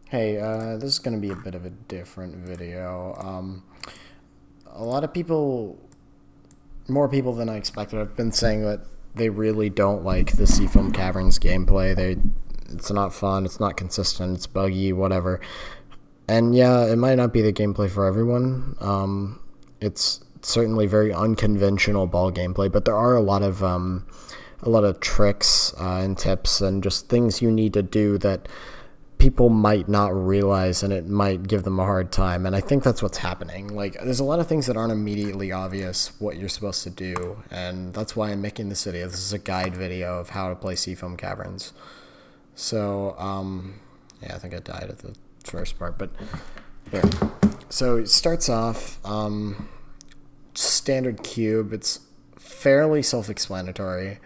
Hey, this is going to be a bit of a different video. A lot of people, more people than I expected, have been saying that they really don't like the Seafoam Caverns gameplay. It's not fun, it's not consistent, it's buggy, whatever. And yeah, it might not be the gameplay for everyone. It's certainly very unconventional ball gameplay, but there are a lot of tricks and tips and just things you need to do that people might not realize, and it might give them a hard time. And I think that's what's happening. Like, there's a lot of things that aren't immediately obvious what you're supposed to do, and that's why I'm making this video. This is a guide video of how to play Seafoam Caverns. So yeah, I think I died at the first part, but here. So it starts off standard cube. It's fairly self-explanatory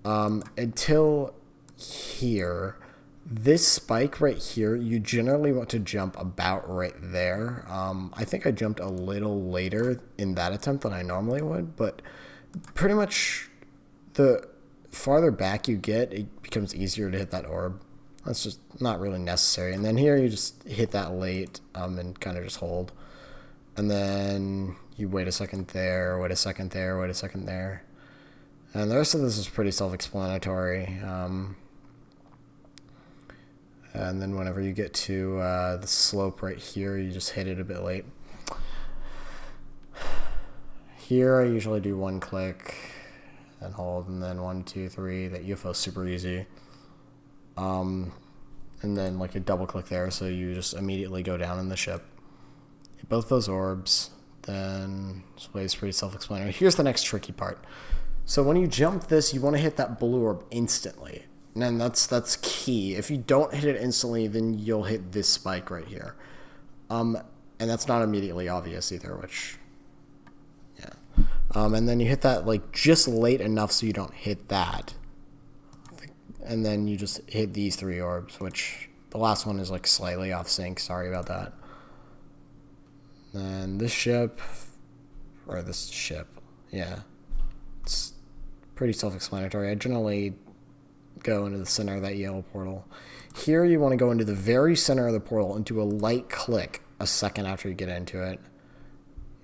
until here. This spike right here, you generally want to jump about right there. I think I jumped a little later in that attempt than I normally would, but pretty much the farther back you get, it becomes easier to hit that orb. That's just not really necessary. And then here you just hit that late and kind of just hold. And then you wait a second there, wait a second there, wait a second there. And the rest of this is pretty self-explanatory. And then whenever you get to the slope right here, you just hit it a bit late. Here I usually do one click and hold, and then 1, 2, 3. That UFO is super easy. And then like a double click there, so you just immediately go down in the ship. Hit both those orbs, then this way is pretty self-explanatory. Here's the next tricky part. So when you jump this, you want to hit that blue orb instantly. And that's key. If you don't hit it instantly, then you'll hit this spike right here. And that's not immediately obvious either, which, yeah. And then you hit that like just late enough so you don't hit that. And then you just hit these 3 orbs, which the last one is like slightly off sync. Sorry about that. Then this ship, yeah. It's pretty self-explanatory. I generally go into the center of that yellow portal. Here you want to go into the very center of the portal and do a light click a second after you get into it.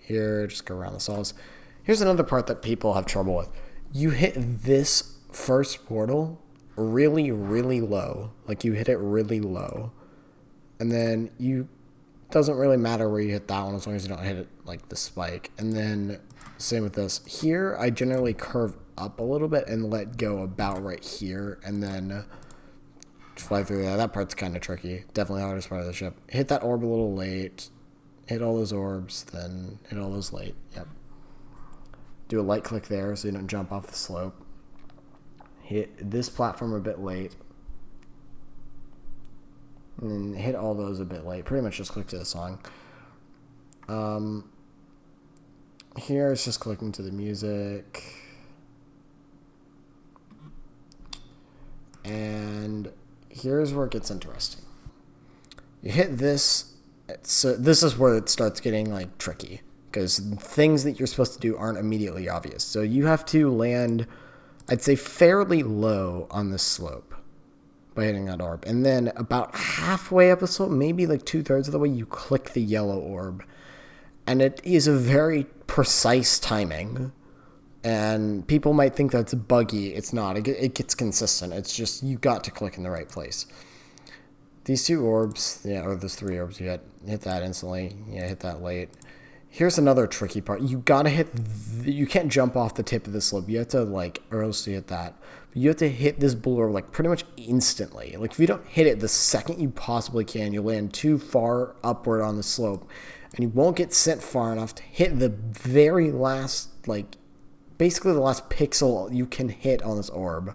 Here, just go around the saws. Here's another part that people have trouble with. You hit this first portal really, really low. Like, you hit it really low. And then doesn't really matter where you hit that one as long as you don't hit it like the spike. And then same with this. Here, I generally curve up a little bit and let go about right here, and then fly through there. That part's kind of tricky. Definitely the hardest part of the ship. Hit that orb a little late. Hit all those orbs, then hit all those late. Yep. Do a light click there so you don't jump off the slope. Hit this platform a bit late. And then hit all those a bit late. Pretty much just click to the song. Here it's just clicking to the music. And here's where it gets interesting. You hit this, so this is where it starts getting like tricky, because things that you're supposed to do aren't immediately obvious. So you have to land, I'd say, fairly low on this slope by hitting that orb. And then about halfway up the slope, maybe like 2/3 of the way, you click the yellow orb. And it is a very precise timing. And people might think that's buggy. It's not. It gets consistent. It's just you got to click in the right place. These 2 orbs, yeah, or those 3 orbs, you hit that instantly. Yeah, hit that late. Here's another tricky part. You gotta hit. You can't jump off the tip of the slope. You have to or else you hit that. But you have to hit this blue orb like pretty much instantly. Like, if you don't hit it the second you possibly can, you land too far upward on the slope, and you won't get sent far enough to hit the very last, basically the last pixel you can hit on this orb.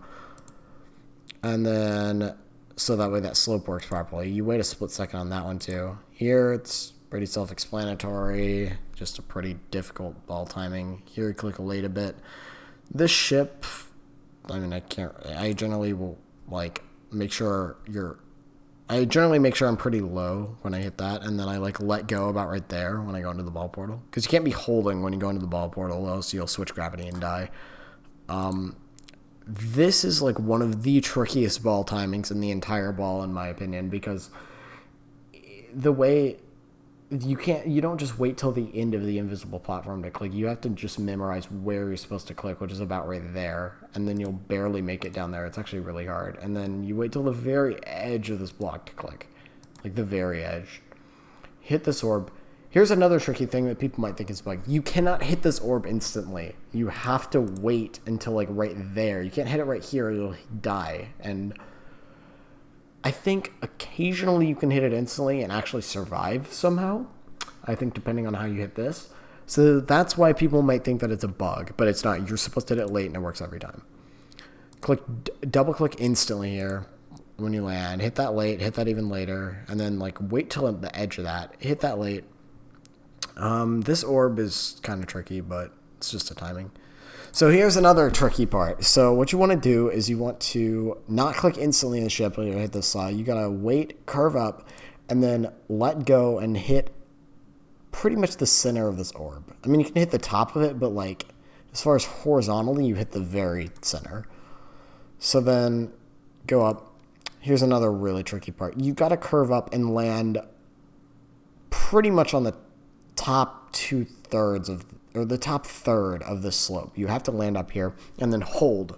And then, so that way that slope works properly. You wait a split second on that one too. Here it's pretty self-explanatory, just a pretty difficult ball timing. Here you click late a bit. This ship, I generally will make sure I'm pretty low when I hit that, and then I let go about right there when I go into the ball portal. Because you can't be holding when you go into the ball portal, else you'll switch gravity and die. This is one of the trickiest ball timings in the entire ball, in my opinion, because the way you don't just wait till the end of the invisible platform to click. You have to just memorize where you're supposed to click, which is about right there, and then you'll barely make it down there. It's actually really hard. And then you wait till the very edge of this block to click, like the very edge. Hit this orb. Here's another tricky thing that people might think is bug. You cannot hit this orb instantly. You have to wait until like right there. You can't hit it right here or you'll die. And I think occasionally you can hit it instantly and actually survive somehow. I think depending on how you hit this. So that's why people might think that it's a bug, but it's not. You're supposed to hit it late and it works every time. Double click instantly here when you land. Hit that late, hit that even later, and then like wait till the edge of that. Hit that late. This orb is kind of tricky, but it's just a timing. So here's another tricky part. So what you want to do is you want to not click instantly in the ship when you hit this slide. You got to wait, curve up, and then let go and hit pretty much the center of this orb. I mean, you can hit the top of it, but like as far as horizontally, you hit the very center. So then go up. Here's another really tricky part. You got to curve up and land pretty much on the top 2/3 of, or the top third of this slope. You have to land up here and then hold.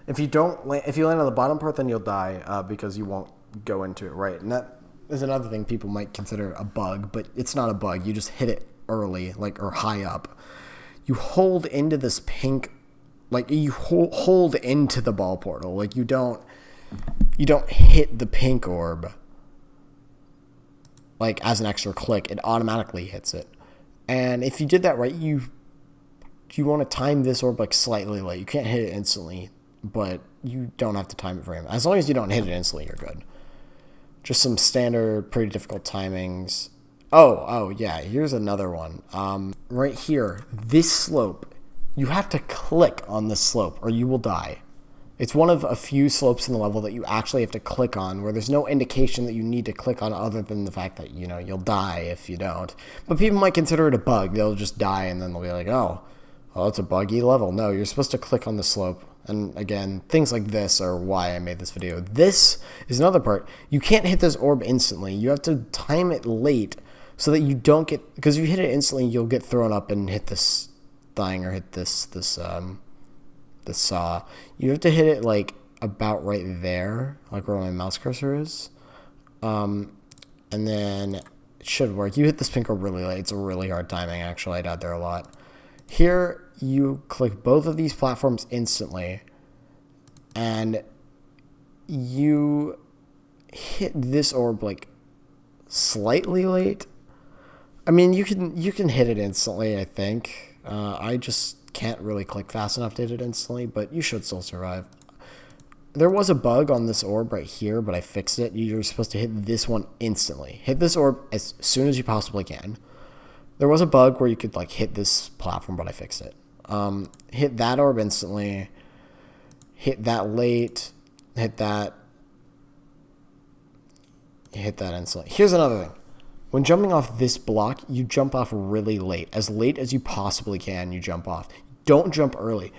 If you land on the bottom part, then you'll die because you won't go into it right. And that is another thing people might consider a bug, but it's not a bug. You just hit it early, like, or high up. You hold into this pink, like you hold into the ball portal. Like you don't hit the pink orb like as an extra click. It automatically hits it. And if you did that right, you want to time this orb like slightly late. You can't hit it instantly, but you don't have to time it very much. As long as you don't hit it instantly, you're good. Just some standard, pretty difficult timings. Oh yeah, here's another one. Right here, this slope, you have to click on this slope or you will die. It's one of a few slopes in the level that you actually have to click on, where there's no indication that you need to click on other than the fact that, you know, you'll die if you don't. But people might consider it a bug. They'll just die and then they'll be like, oh, well, it's a buggy level. No, you're supposed to click on the slope. And again, things like this are why I made this video. This is another part. You can't hit this orb instantly. You have to time it late so that you don't get, because if you hit it instantly, you'll get thrown up and hit this thing or hit this saw. You have to hit it like about right there, like where my mouse cursor is. And then it should work. You hit this pink orb really late. It's a really hard timing, actually. I died there a lot. Here, you click both of these platforms instantly, and you hit this orb like slightly late. I mean, you can hit it instantly, I think. I just can't really click fast enough to hit it instantly, but you should still survive. There was a bug on this orb right here, but I fixed it. You're supposed to hit this one instantly. Hit this orb as soon as you possibly can. There was a bug where you could like hit this platform, but I fixed it. Hit that orb instantly. Hit that late. Hit that instantly. Here's another thing. When jumping off this block, you jump off really late. As late as you possibly can, you jump off. Don't jump early.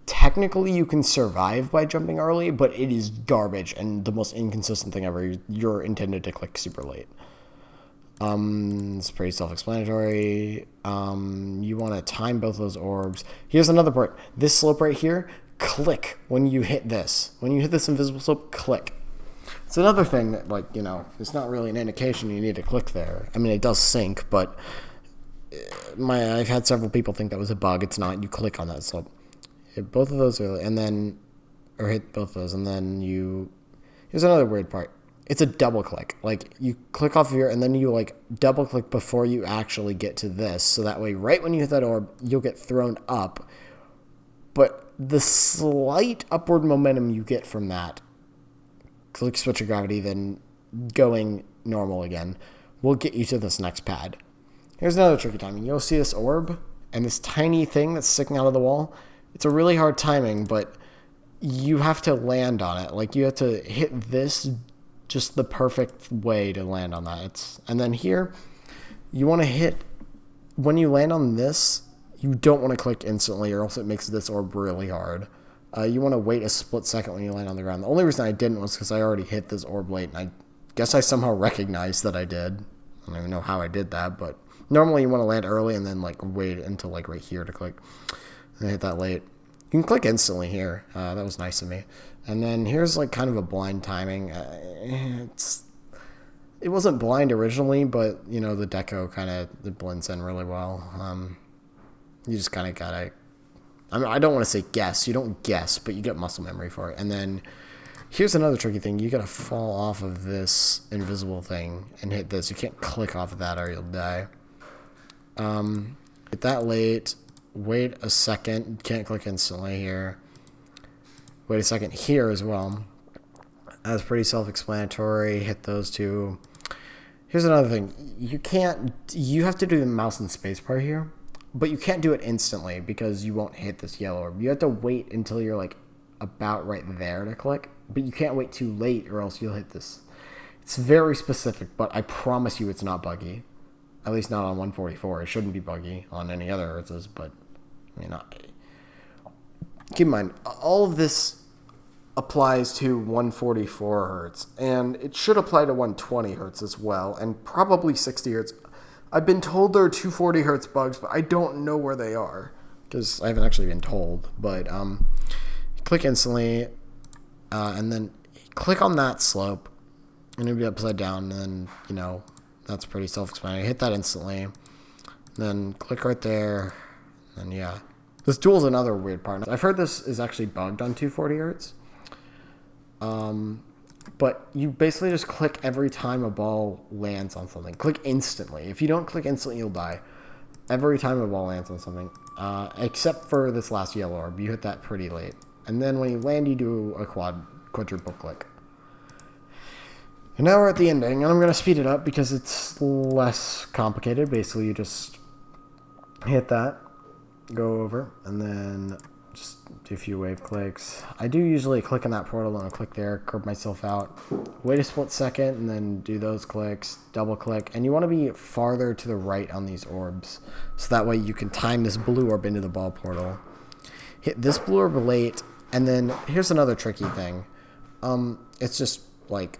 Technically, you can survive by jumping early, but it is garbage and the most inconsistent thing ever. You're intended to click super late. It's pretty self-explanatory. You want to time both those orbs. Here's another part. This slope right here, click when you hit this. When you hit this invisible slope, click. It's another thing that, like, you know, it's not really an indication you need to click there. I mean, it does sync, but I've had several people think that was a bug. It's not. You click on that slope. Hit both of those early, and then, or hit both of those, and then here's another weird part. It's a double click. Like, you click off here, and then you, like, double click before you actually get to this. So that way, right when you hit that orb, you'll get thrown up. But the slight upward momentum you get from that, click switch of gravity, then going normal again, will get you to this next pad. Here's another tricky timing. You'll see this orb and this tiny thing that's sticking out of the wall. It's a really hard timing, but you have to land on it. Like, you have to hit this just the perfect way to land on that. And then here, you want to hit, when you land on this, you don't want to click instantly or else it makes this orb really hard. You want to wait a split second when you land on the ground. The only reason I didn't was because I already hit this orb late and I guess I somehow recognized that I did. I don't even know how I did that, but normally you want to land early and then like wait until like right here to click and hit that late. You can click instantly here. That was nice of me. And then here's like kind of a blind timing. It wasn't blind originally, but you know the deco kind of it blends in really well. You just kind of gotta. I mean, I don't want to say guess. You don't guess, but you get muscle memory for it. And then here's another tricky thing. You gotta fall off of this invisible thing and hit this. You can't click off of that or you'll die. Hit that late. Wait a second. You can't click instantly here. Wait a second here as well. That's pretty self-explanatory. Hit those two. Here's another thing. You have to do the mouse and spacebar here, but you can't do it instantly because you won't hit this yellow orb. You have to wait until you're like about right there to click, but you can't wait too late or else you'll hit this. It's very specific, but I promise you it's not buggy. At least not on 144. It shouldn't be buggy on any other hertzes, but I mean, keep in mind, all of this applies to 144 hertz, and it should apply to 120 hertz as well, and probably 60 hertz. I've been told there are 240 hertz bugs, but I don't know where they are because I haven't actually been told. But click instantly, and then click on that slope, and it'll be upside down, and then that's pretty self-explanatory. Hit that instantly, then click right there, and yeah. This dual is another weird part. I've heard this is actually bugged on 240 hertz. But you basically just click every time a ball lands on something. Click instantly. If you don't click instantly, you'll die. Every time a ball lands on something. Except for this last yellow orb. You hit that pretty late. And then when you land, you do a quadruple click. And now we're at the ending, and I'm going to speed it up because it's less complicated. Basically, you just hit that, go over, and then just do a few wave clicks. I do usually click on that portal and I'll click there, curve myself out, wait a split second, and then do those clicks, double click. And you want to be farther to the right on these orbs, so that way you can time this blue orb into the ball portal. Hit this blue orb late, and then here's another tricky thing. It's just like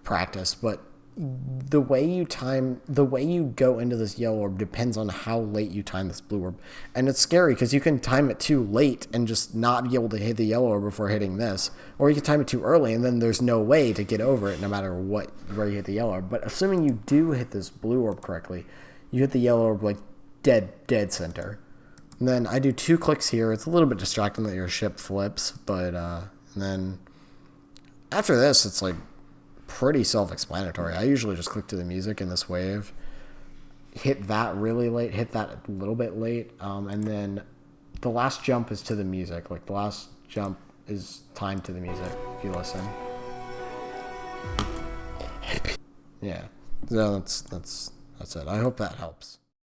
practice, but the way you go into this yellow orb depends on how late you time this blue orb. And it's scary because you can time it too late and just not be able to hit the yellow orb before hitting this, or you can time it too early and then there's no way to get over it no matter where you hit the yellow orb. But assuming you do hit this blue orb correctly, you hit the yellow orb like dead center. And then I do 2 clicks here. It's a little bit distracting that your ship flips, but and then after this it's like pretty self-explanatory. I usually just click to the music in this wave, hit that really late, hit that a little bit late, and then the last jump is to the music. Like the last jump is timed to the music if you listen. Yeah, so that's it. I hope that helps.